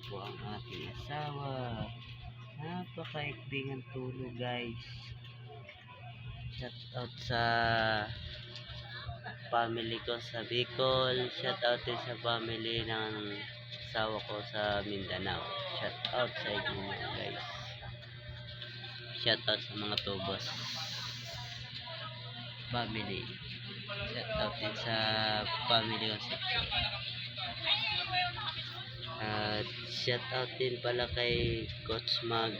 po ang aking asawa. Napakaikling ang tulog guys. Shout out sa family ko sa Bicol. Shout out din sa family ng asawa ko sa Mindanao. Shout out sa inyo guys. Shout out sa mga tubos family. Shout out din sa family ko sa at shout out din pala kay Coach Mag